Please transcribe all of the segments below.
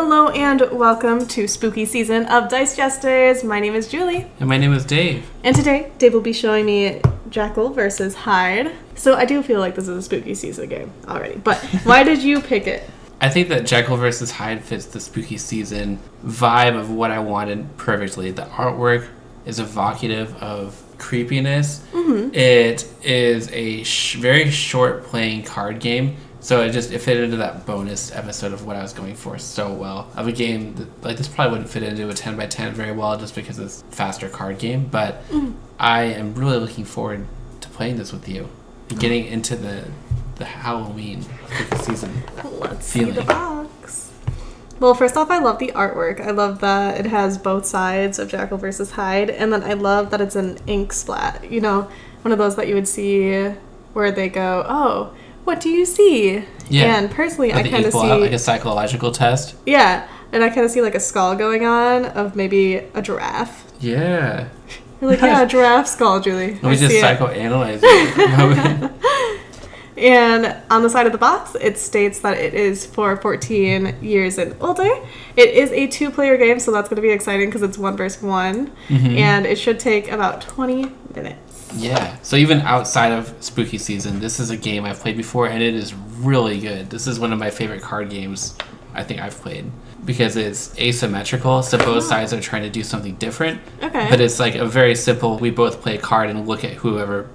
Hello and welcome to spooky season of Dice Jesters. My name is Julie. And my name is Dave. And today, Dave will be showing me Jekyll versus Hyde. So I do feel like this is a spooky season game already. But why did you pick it? I think that Jekyll versus Hyde fits the spooky season vibe of what I wanted perfectly. The artwork is evocative of creepiness. Mm-hmm. It is a very short playing card game. So it fit into that bonus episode of what I was going for so well. Of a game that, like, this probably wouldn't fit into a 10x10 very well just because it's a faster card game. But I am really looking forward to playing this with you. Getting into the Halloween season. Let's see the box. Well, first off, I love the artwork. I love that it has both sides of Jekyll versus Hyde. And then I love that it's an ink splat. You know, one of those that you would see where they go, oh, what do you see? Yeah. And personally, I kind of see... like a psychological test? Yeah. And I kind of see like a skull going on of maybe a giraffe. Yeah. You're like, yeah, a giraffe skull, Julie. Let me just psychoanalyze it. And on the side of the box, it states that it is for 14 years and older. It is a 2-player game, so that's going to be exciting because it's 1 versus 1. Mm-hmm. And it should take about 20 minutes. Yeah. So even outside of spooky season, this is a game I've played before, and it is really good. This is one of my favorite card games I think I've played because it's asymmetrical, so both sides are trying to do something different. Okay. But it's like a very simple, we both play a card and look at whoever,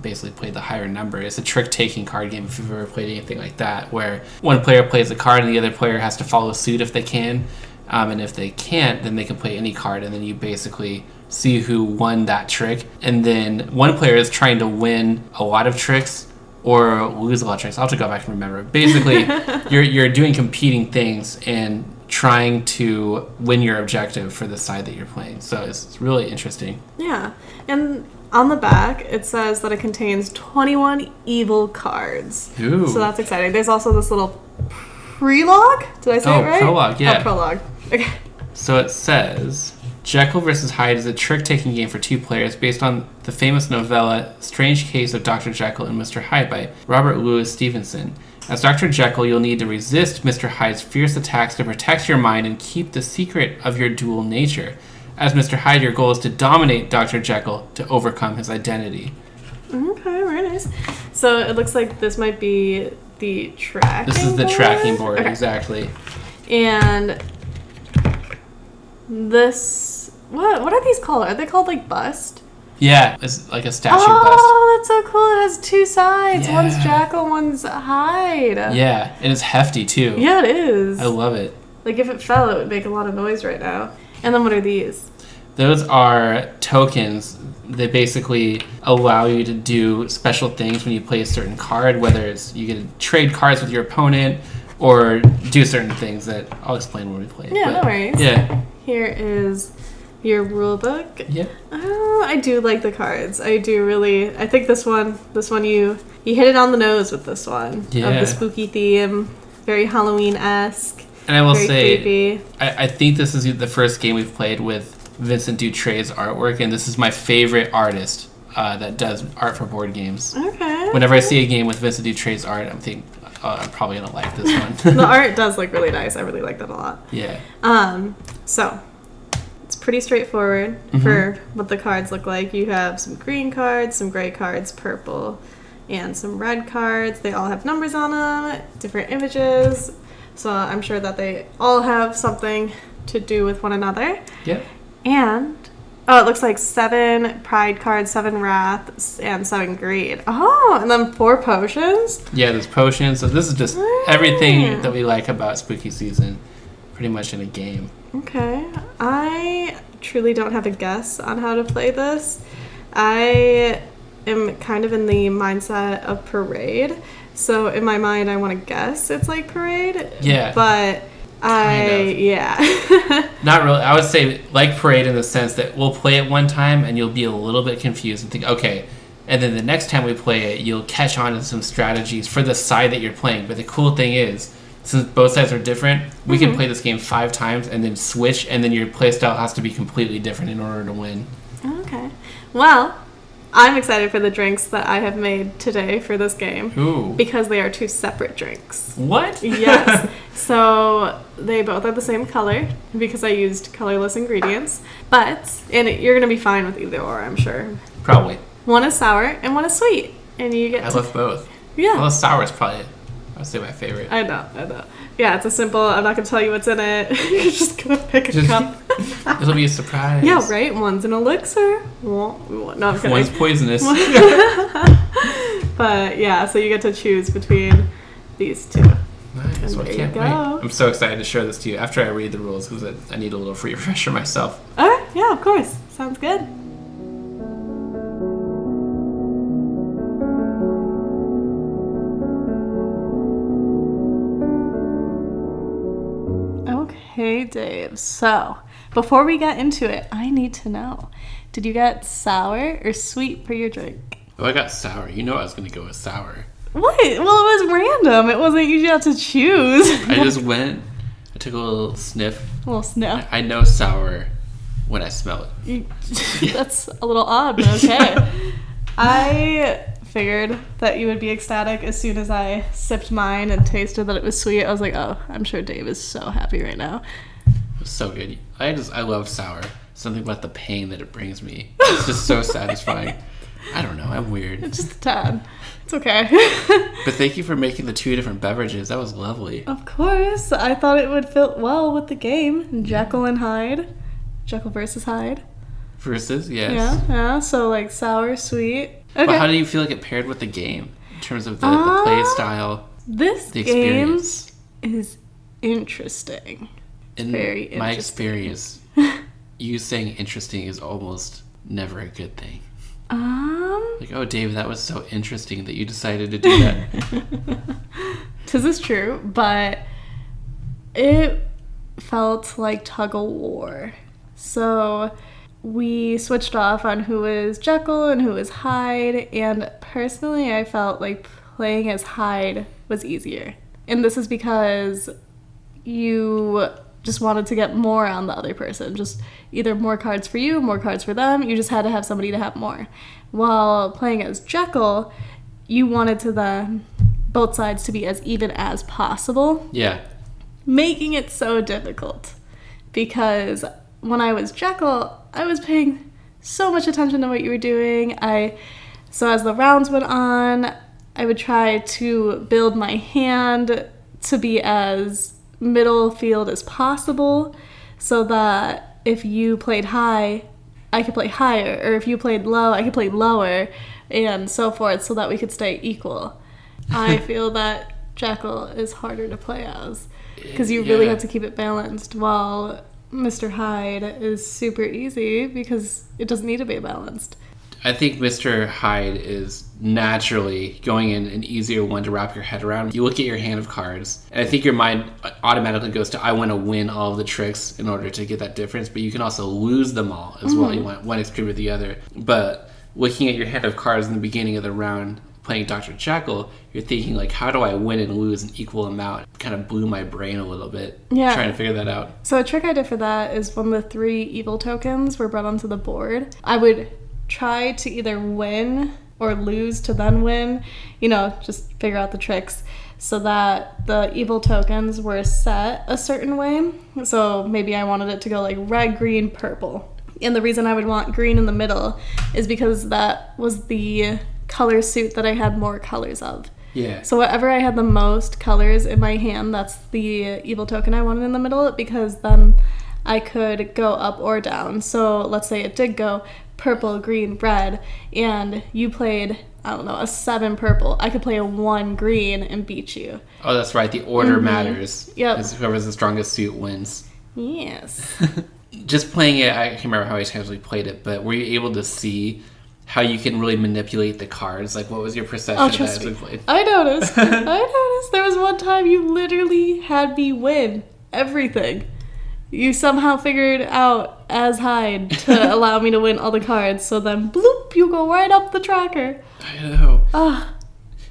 basically played the higher number. It's a trick-taking card game if you've ever played anything like that, where one player plays a card and the other player has to follow suit if they can. And if they can't, then they can play any card, and then you basically see who won that trick. And then one player is trying to win a lot of tricks or lose a lot of tricks. I'll have to go back and remember. Basically, you're doing competing things and trying to win your objective for the side that you're playing. So it's really interesting. Yeah. And on the back, it says that it contains 21 evil cards. Ooh. So that's exciting. There's also this little prologue? Did I say it right? Prologue, yeah. Oh, prologue. Okay. So it says, Jekyll vs. Hyde is a trick-taking game for 2 players based on the famous novella Strange Case of Dr. Jekyll and Mr. Hyde by Robert Louis Stevenson. As Dr. Jekyll, you'll need to resist Mr. Hyde's fierce attacks to protect your mind and keep the secret of your dual nature. As Mr. Hyde, your goal is to dominate Dr. Jekyll to overcome his identity. Okay, very nice. So it looks like this might be the tracking board. This is the tracking board, okay. Exactly. And this... What are these called? Are they called, like, bust? Yeah, it's like a statue bust. Oh, that's so cool. It has 2 sides. Yeah. One's Jekyll, one's Hyde. Yeah, and it's hefty, too. Yeah, it is. I love it. Like, if it fell, it would make a lot of noise right now. And then what are these? Those are tokens. They basically allow you to do special things when you play a certain card, whether it's you get to trade cards with your opponent or do certain things that I'll explain when we play it. Yeah, no worries. Yeah. Here is your rule book. Yep. Oh, I do like the cards. I do really. I think this one you hit it on the nose with this one. Yeah. Of the spooky theme, very Halloween-esque. And I will very say, creepy. I think this is the first game we've played with Vincent Dutray's artwork, and this is my favorite artist that does art for board games. Okay. Whenever I see a game with Vincent Dutray's art, I'm thinking, I'm probably going to like this one. The art does look really nice. I really like that a lot. Yeah. So, it's pretty straightforward for what the cards look like. You have some green cards, some gray cards, purple, and some red cards. They all have numbers on them, different images. So I'm sure that they all have something to do with one another. Yep. And, it looks like 7 pride cards, 7 wrath, and 7 greed. Oh, and then 4 potions? Yeah, there's potions. So this is just everything that we like about spooky season, pretty much in a game. Okay. I truly don't have a guess on how to play this. I am kind of in the mindset of Parade. So in my mind, I want to guess it's like Parade. Yeah. But yeah. Not really. I would say like Parade in the sense that we'll play it one time and you'll be a little bit confused and think, okay. And then the next time we play it, you'll catch on to some strategies for the side that you're playing. But the cool thing is, since both sides are different, we can play this game 5 times and then switch, and then your playstyle has to be completely different in order to win. Okay. Well, I'm excited for the drinks that I have made today for this game. Ooh. Because they are 2 separate drinks. What? Yes. So they both are the same color because I used colorless ingredients. And you're going to be fine with either or, I'm sure. Probably. One is sour and one is sweet. And you get I love both. Yeah. Well, sour is probably, I would say, my favorite. I know. Yeah, it's a simple, I'm not going to tell you what's in it. You're just going to pick a cup. It'll be a surprise. Yeah, right? One's an elixir. No, I'm kidding. One's poisonous. But yeah, so you get to choose between these 2. Nice. Well, I can't wait. I'm so excited to show this to you after I read the rules because I need a little free refresher myself. All right. Yeah, of course. Sounds good. Okay, Dave. So, before we get into it, I need to know, did you get sour or sweet for your drink? Oh, I got sour. You know I was going to go with sour. What? Well, it was random. It wasn't you have to choose. I just went, I took a little sniff. A little sniff. I know sour when I smell it. That's a little odd, but okay. I figured that you would be ecstatic as soon as I sipped mine and tasted that it was sweet. I was like, oh, I'm sure Dave is so happy right now. It was so good. I love sour. Something about the pain that it brings me. It's just so satisfying. I don't know. I'm weird. It's just a tad. It's okay. But thank you for making the 2 different beverages. That was lovely. Of course. I thought it would fit well with the game. Jekyll and Hyde. Jekyll versus Hyde. Versus, yes. Yeah. So, like, sour, sweet. Okay. But how do you feel like it paired with the game? In terms of the play style, this the experience? Game is interesting. In very interesting. my experience, you saying interesting is almost never a good thing. Like, oh, Dave, that was so interesting that you decided to do that. This is true, but it felt like tug of war. So we switched off on who is Jekyll and who is Hyde, and personally I felt like playing as Hyde was easier. And this is because you just wanted to get more on the other person. Just either more cards for you, more cards for them. You just had to have somebody to have more. While playing as Jekyll, you wanted to both sides to be as even as possible. Yeah. Making it so difficult. Because when I was Jekyll, I was paying so much attention to what you were doing. So as the rounds went on, I would try to build my hand to be as middle field as possible so that if you played high, I could play higher, or if you played low, I could play lower, and so forth, so that we could stay equal. I feel that Jekyll is harder to play as because you really have to keep it balanced, while Mr. Hyde is super easy because it doesn't need to be balanced. I think Mr. Hyde is naturally going in an easier one to wrap your head around. You look at your hand of cards, and I think your mind automatically goes to, I want to win all of the tricks in order to get that difference, but you can also lose them all as well. You want one extreme or the other. But looking at your hand of cards in the beginning of the round, playing Dr. Jekyll, you're thinking, like, how do I win and lose an equal amount? It kind of blew my brain a little bit, trying to figure that out. So a trick I did for that is when the 3 evil tokens were brought onto the board, I would try to either win or lose to then win, just figure out the tricks so that the evil tokens were set a certain way. So maybe I wanted it to go like red, green, purple. And the reason I would want green in the middle is because that was the color suit that I had more colors of. Yeah. So whatever I had the most colors in my hand, that's the evil token I wanted in the middle, because then I could go up or down. So let's say it did go purple, green, red, and you played, a 7 purple. I could play a 1 green and beat you. Oh, that's right. The order matters. Yep. Because whoever's the strongest suit wins. Yes. Just playing it, I can't remember how many times we played it, but were you able to see how you can really manipulate the cards? Like, what was your perception of that as we played? I noticed. There was one time you literally had me win everything. You somehow figured out as Hyde to allow me to win all the cards, so then bloop, you go right up the tracker. I know.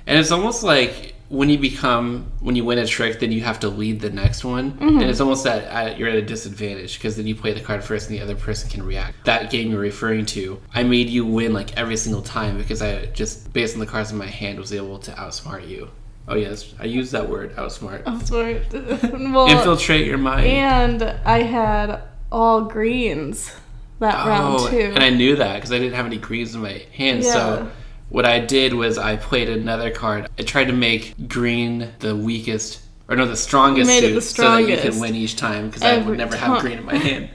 And it's almost like when you win a trick, then you have to lead the next one, and it's almost that you're at a disadvantage because then you play the card first and the other person can react. That game you're referring to, I made you win like every single time because I just, based on the cards in my hand, was able to outsmart you. Oh yes, I used that word, outsmart. Outsmart. Well, infiltrate your mind. And I had all greens that round too. And I knew that because I didn't have any greens in my hand, so what I did was I played another card. I tried to make green the weakest, or no, the strongest suit, so that you could win each time, because I would never have green in my hand.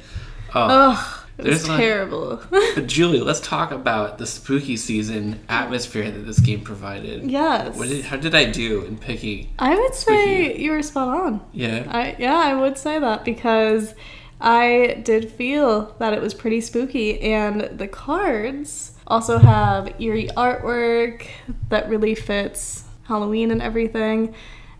It was terrible. But Julie, let's talk about the spooky season atmosphere that this game provided. Yes. How did I do in picking? I would say you were spot on. Yeah? I would say that, because I did feel that it was pretty spooky, and the cards also have eerie artwork that really fits Halloween and everything,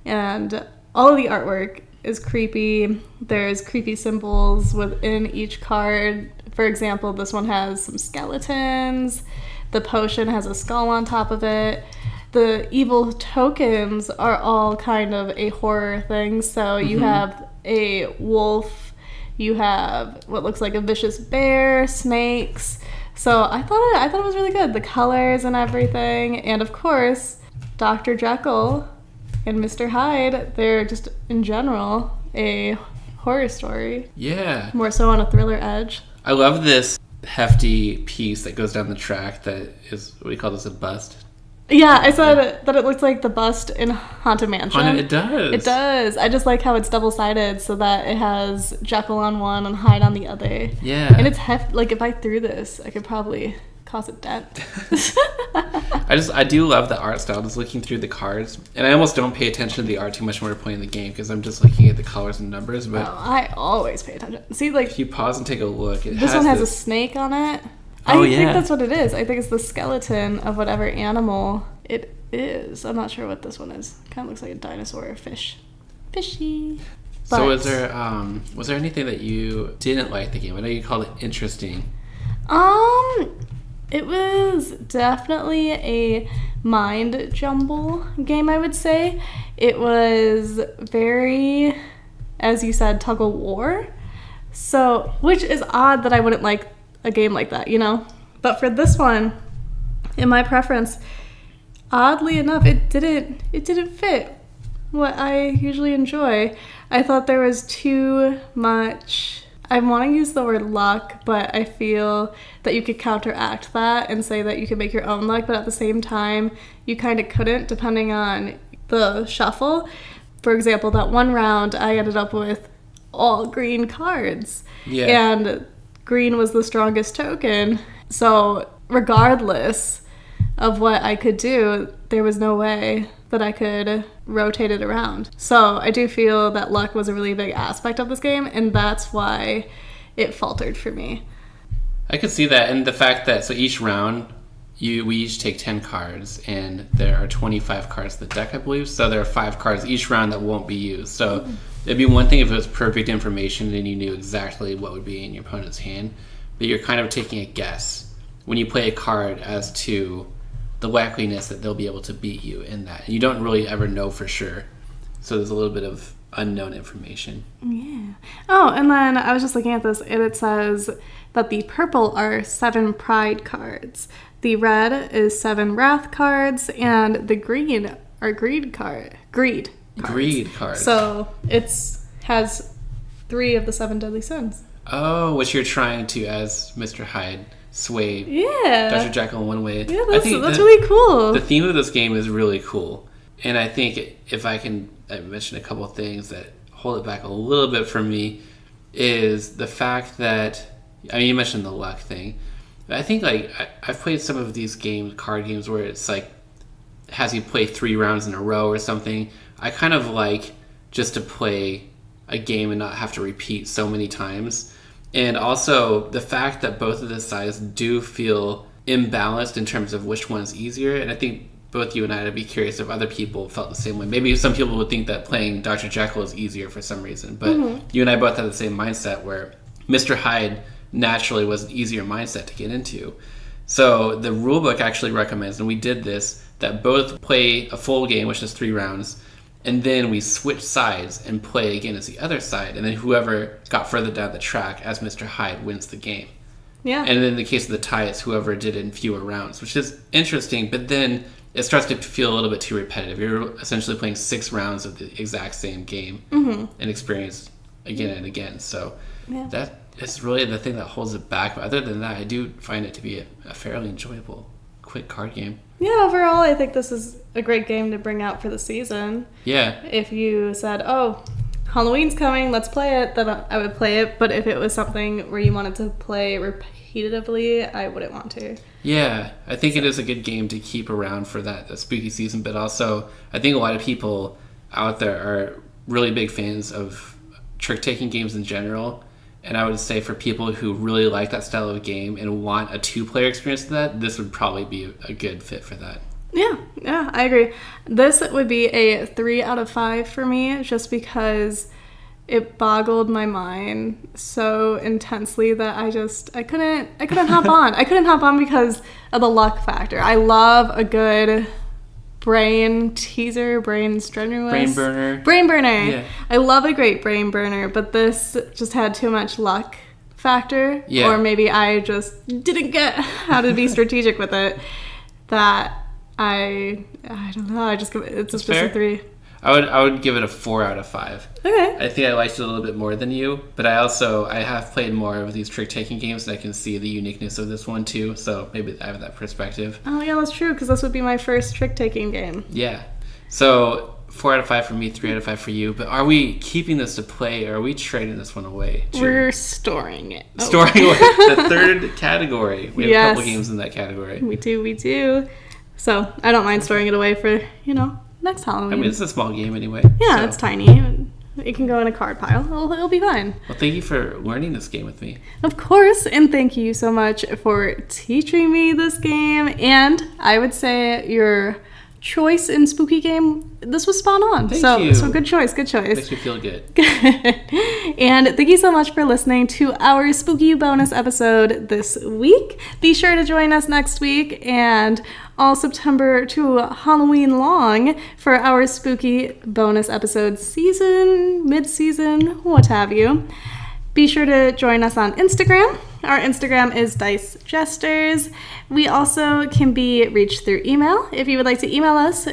and all of the artwork is creepy. There's creepy symbols within each card. For example, this one has some skeletons. The potion has a skull on top of it. The evil tokens are all kind of a horror thing. So you have a wolf, you have what looks like a vicious bear, snakes. So I thought it was really good. The colors and everything. And of course, Dr. Jekyll and Mr. Hyde, they're just in general a horror story. Yeah. More so on a thriller edge. I love this hefty piece that goes down the track that is, what do you call this, a bust? Yeah, I said that it looks like the bust in Haunted Mansion. It does. It does. I just like how it's double-sided so that it has Jekyll on one and Hyde on the other. Yeah. And it's hefty. Like, if I threw this, I could probably cause a dent. I do love the art style, just looking through the cards. And I almost don't pay attention to the art too much when we're playing the game because I'm just looking at the colors and numbers. But I always pay attention. See, like, if you pause and take a look, this one has a snake on it. I think that's what it is. I think it's the skeleton of whatever animal it is. I'm not sure what this one is. Kind of looks like a dinosaur or a fish. Fishy. But, so was there anything that you didn't like the game? I know you called it interesting. It was definitely a mind jumble game, I would say. It was very, as you said, tug of war. So, which is odd that I wouldn't like a game like that, you know? But for this one, in my preference, oddly enough, it didn't fit what I usually enjoy. I thought there was too much, I want to use the word luck, but I feel that you could counteract that and say that you could make your own luck, but at the same time, you kind of couldn't depending on the shuffle. For example, that one round, I ended up with all green cards. Yeah. And green was the strongest token. So regardless of what I could do, there was no way that I could rotate it around. So I do feel that luck was a really big aspect of this game, and that's why it faltered for me. I could see that, and the fact that, so each round, we each take 10 cards, and there are 25 cards in the deck, I believe, so there are 5 cards each round that won't be used. So it'd be one thing if it was perfect information and you knew exactly what would be in your opponent's hand, but you're kind of taking a guess when you play a card as to the likeliness that they'll be able to beat you in that. And you don't really ever know for sure. So there's a little bit of unknown information. Yeah. Oh, and then I was just looking at this, and it says that the purple are 7 pride cards. The red is 7 wrath cards, and the green are greed cards. Greed cards. So has 3 of the 7 deadly sins. Oh, which you're trying to, as Mr. Hyde, sway Dr. Jekyll in one way. Yeah, that's really cool. The theme of this game is really cool. And I think if I can mention a couple of things that hold it back a little bit for me is the fact that, I mean, you mentioned the luck thing. But I think, like, I've played some of these card games where it's like, has you play 3 rounds in a row or something. I kind of like just to play a game and not have to repeat so many times. And also the fact that both of the sides do feel imbalanced in terms of which one's easier. And I think both you and I'd be curious if other people felt the same way. Maybe some people would think that playing Dr. Jekyll is easier for some reason. But you and I both have the same mindset where Mr. Hyde naturally was an easier mindset to get into. So the rulebook actually recommends, and we did this, that both play a full game, which is 3 rounds, and then we switch sides and play again as the other side, and then whoever got further down the track as Mr. Hyde wins the game. Yeah. And in the case of the tie, it's whoever did it in fewer rounds, which is interesting, but then it starts to feel a little bit too repetitive. You're essentially playing 6 rounds of the exact same game and experience again and again. So that is really the thing that holds it back. But other than that, I do find it to be a fairly enjoyable, quick card game. Yeah, overall, I think this is a great game to bring out for the season. Yeah. If you said, oh, Halloween's coming, let's play it, then I would play it. But if it was something where you wanted to play repetitively, I wouldn't want to. Yeah, I think it is a good game to keep around for that spooky season. But also, I think a lot of people out there are really big fans of trick-taking games in general. And I would say for people who really like that style of game and want a 2-player experience to that, this would probably be a good fit for that. Yeah, I agree. This would be a 3 out of 5 for me, just because it boggled my mind so intensely that I couldn't hop on. I couldn't hop on because of the luck factor. I love a good brain teaser, brain strenuous. Brain burner. Yeah. I love a great brain burner, but this just had too much luck factor. Yeah. Or maybe I just didn't get how to be strategic with it. That I don't know. I just give it. It's just a 3. I would give it a 4 out of 5. Okay. I think I liked it a little bit more than you, but I have played more of these trick-taking games, and I can see the uniqueness of this one too, so maybe I have that perspective. Oh yeah, that's true, because this would be my first trick-taking game. Yeah. So 4 out of 5 for me, 3 out of 5 for you, but are we keeping this to play, or are we trading this one away? We're storing it. Oh. Storing away. The third category. We have a couple games in that category. We do. So I don't mind storing it away for, next Halloween. I mean, it's a small game anyway. Yeah, so. It's tiny. It can go in a card pile. It'll be fine. Well, thank you for learning this game with me. Of course, and thank you so much for teaching me this game. And I would say your choice in spooky game, this was spot on. Thank you. So good choice. Makes me feel good. And thank you so much for listening to our spooky bonus episode this week. Be sure to join us next week and all September to Halloween long for our spooky bonus episode season, mid-season, what have you. Be sure to join us on Instagram. Our Instagram is Dice Jesters. We also can be reached through email. If you would like to email us,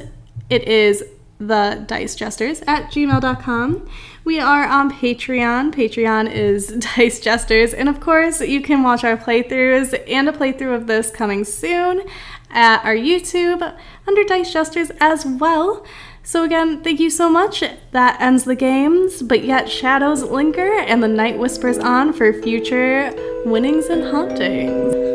it is thedicejesters@gmail.com. We are on Patreon. Patreon is Dice Jesters. And of course, you can watch our playthroughs and a playthrough of this coming soon at our YouTube under Dice Jesters as well. So again, thank you so much. That ends the games, but yet shadows linger and the night whispers on for future winnings and hauntings.